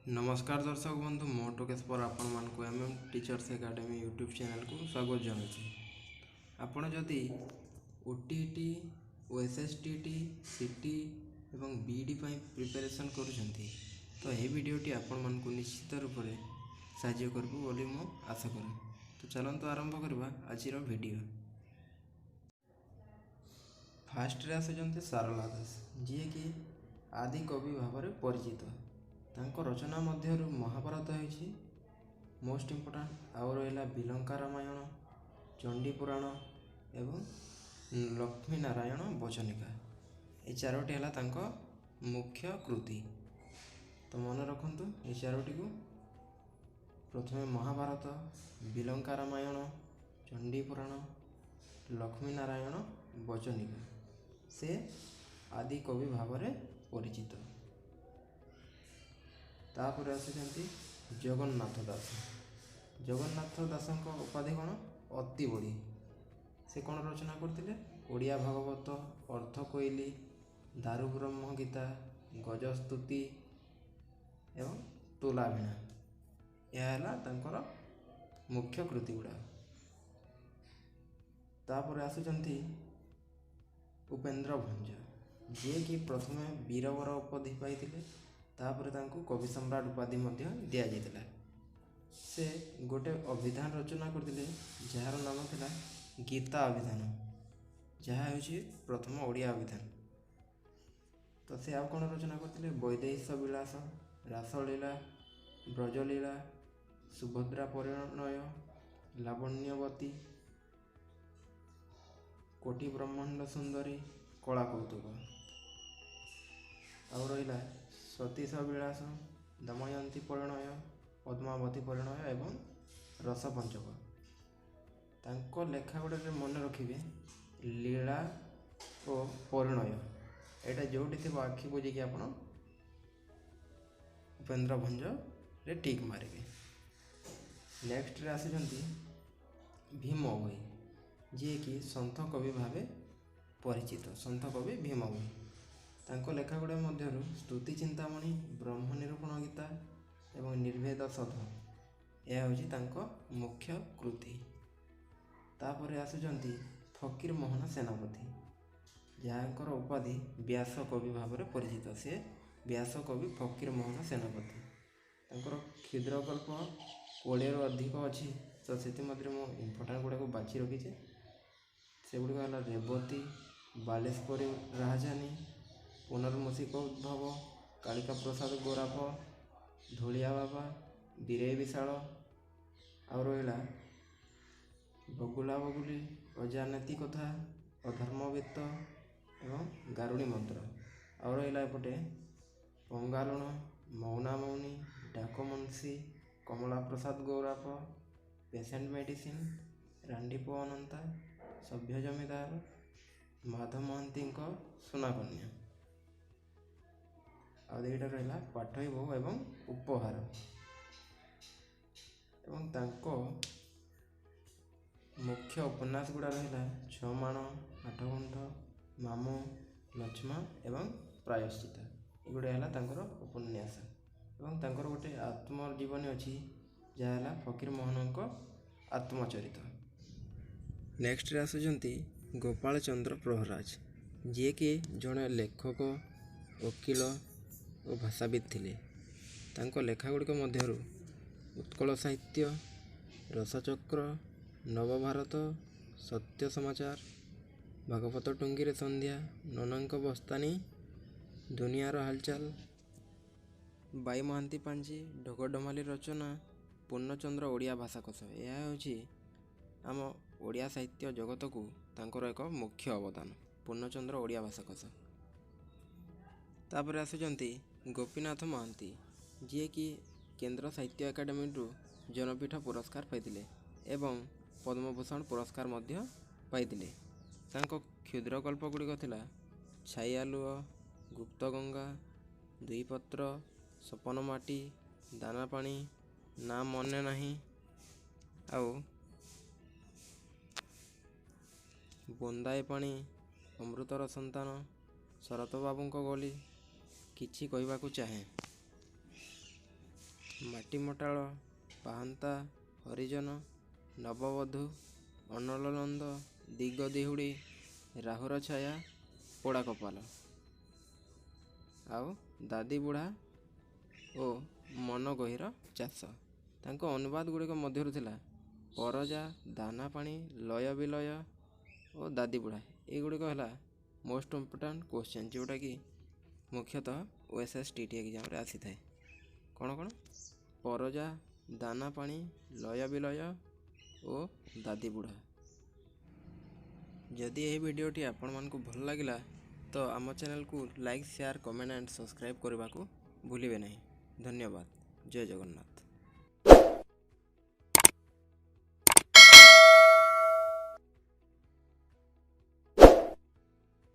नमस्कार दर्शक बंधु मो टोकेश पर आपण मानक M teachers academy YouTube channel को स्वागत जनाऊँ। आपण जदि ओटीटी ओएसएसटीटी सीटी एवं बीडी प्रिपरेशन करुँच तो यह वीडियोटी आपण मानक निश्चित रूप से साहाय्य करूँ बोली मु आशा करूँ। तो चलते आरंभ करवा आज वीडियो। फास्ट रे आसुचंती सारला दास जी कि आदि कवि भाव में परिचित। तांको रचना मध्यरु महाभारत होइछि मोस्ट इम्पोर्टान्ट, आउ रहा बिलंका रामायण, चंडी पुराण एवं लक्ष्मी नारायण वचनिका। ये चारोटी है तांको मुख्य कृति। तो मन रखु ये चारोटी को प्रथम महाभारत, बिलंका रामायण, चंडी पुराण, लक्ष्मी नारायण वचनिका से आदि कवि भाव में परिचित। तापर आसुचंती जगन्नाथ दास। जगन्नाथ दासଙ୍କ उपाधि कौन? अति बड़ी। से कौन रचना करते? ओडिया भागवत, अर्थ कोइली, दारु ब्रह्म गीता, गजस्तुति एवं तोला वीणा। यह है मुख्य कृति गुड़ा। तापर आसुचंती उपेन्द्र भंज, जी कि प्रथम वीरवर उपाधि पाइथिले, तापर तांको कवि सम्राट उपाधि मध्य दिया जाइतिला। से गोटे अभिधान रचना करथिले जार नाम थिला गीता अभिधान, जहाँ होछि प्रथम ओडिया अभिधान। तो से आउ कौन रचना करथिले? वैदेश विलास, रासलीला, ब्रजलीला, सुभद्रा परिणय, लावण्यवती, कोटि ब्रह्मांड सुंदरी, कला कौतुक। आउ रहा सतीश विलास, दमयंती परिणय, पद्मावती परिणय एवं रस पंचक। तांको लेखा गुड़े मन रखिए लीला और परिणय, यहाँ जोटी थी आखि बुझे आप उपेन्द्र भंज रे टिक मारे। नेक्स्ट आसुचंती भीम भोई, जी कि सन्थ कवि भाव परिचित। सन्थ कवि भीम भोई तांको लेखा गुड़ा मध्यरु स्तुति चिंतामणि, ब्रह्म निरूपण गीता एवं निर्भेद सध, यह हूँ तांको मुख्य कृति। तापर आसुचंती फकीर मोहन सेनापति, जहाँकर उपाधि व्यास कवि भाव में परिचित। से व्यास कवि फकीर मोहन सेनापति। तांकर क्षुद्र गल्प 20 रु अधिक अच्छी, तो से इम्पोर्टाट गुड़ा बाछी रखीचे। से गुड़िक है रेवती, बालेश्वरी राजधानी, पुनर्मूषिक उद्भव, कालिका प्रसाद गोराप, धूलिया बाबा, बीरे विशाल, आउ रहा बगुला बगुली, अजानती कथा, अधर्मवित्त एवं गारुणी मंत्र। आउ रहा एपटे पंगालुण, मौना मौनी, डाकमुंशी, कमला प्रसाद गौराप, पेसेंट मेडिसिन, रांडीपो अनंता, सभ्य जमीदार, माधव महांती सुनाकन्या। आईटा रहा पाठई बहु एवं उपहार। एवं तांको मुख्य उपन्यास गुड़ा रहा छमाण, आठगुंठ, मामू, लक्ष्मा एवं प्रायश्चित। एगुड़ा है उपन्यास। एवं तांकर गोटे आत्मजीवनी अच्छी जहाँ फकीर मोहन आत्मचरित। नेक्स्ट आसुचंती गोपाल चंद्र प्रहराज, जी कि जड़े लेखक, वकील और भाषाविद थिले। तांको लेखा गुड़िक मध्यरु उत्कल साहित्य, रसचक्र, नवभारत, सत्य समाचार, भागवत टुंगीरे संध्या, ननांक बस्तानी, दुनियार हालचाल, बाई महांती पांजी, ढोगडमाली रचना, पूर्णचंद्र ओडिया भाषाकोश। यह हूँ आम ओडिया साहित्य जगत को तांकर एक मुख्य अवदान, पूर्णचंद्र ओडिया भाषाकोश। तापर आसुचंती गोपीनाथ महांती, जी कि केंद्र साहित्य एकाडेमी जनपीठ पुरस्कार पाइतिले एवं पद्मभूषण पुरस्कार मध्य पाइतिले। तांको क्षुद्र कल्प गुड़िक थिला छाइआलुओ, गुप्त गंगा, दुईपत्र, सपन माटी, दाना पानी, ना मने नहीं, आउ बुंदाए पानी, अमृतर संतान, शरत बाबू गली, किछि कहबाकू चाहे। ମାଟିମଟାଳ, ପାହାନ୍ତା, ହରିଜନ, ନବବଧୂ, ଅନଳନନ୍ଦ, ଦିଗ ଦିହୁଡ଼ି, ରାହୁର ଛାୟା, ପୋଡ଼ା କପାଲ। ଆଉ ଦାଦି ବୁଢ଼ା ଓ ମନ ଗହୀର ଚାଷ। ତାଙ୍କ ଅନୁବାଦ ଗୁଡ଼ିକ ମଧ୍ୟରୁ ଥିଲା ପରଜା, ଦାନା ପାଣି, ଲୟ ବିଲୟ ଓ ଦାଦି ବୁଢ଼ା। ଏଗୁଡ଼ିକ ହେଲା ମୋଷ୍ଟ ଇମ୍ପୋର୍ଟାଣ୍ଟ କ୍ୱେଶ୍ଚନ୍, ଯେଉଁଟାକି ମୁଖ୍ୟତଃ OSSTT ଏକ୍ଜାମ୍ରେ ଆସିଥାଏ। କ'ଣ କ'ଣ? ପରଜା, ଦାନା ପାଣି, ଲୟ ବିଲୟ ଓ ଦାଦି ବୁଢ଼ା। ଯଦି ଏହି ଭିଡ଼ିଓଟି ଆପଣମାନଙ୍କୁ ଭଲ ଲାଗିଲା ତ ଆମ ଚ୍ୟାନେଲକୁ like, share, comment and subscribe କରିବାକୁ ଭୁଲିବେ ନାହିଁ। ଧନ୍ୟବାଦ। ଜୟ ଜଗନ୍ନାଥ।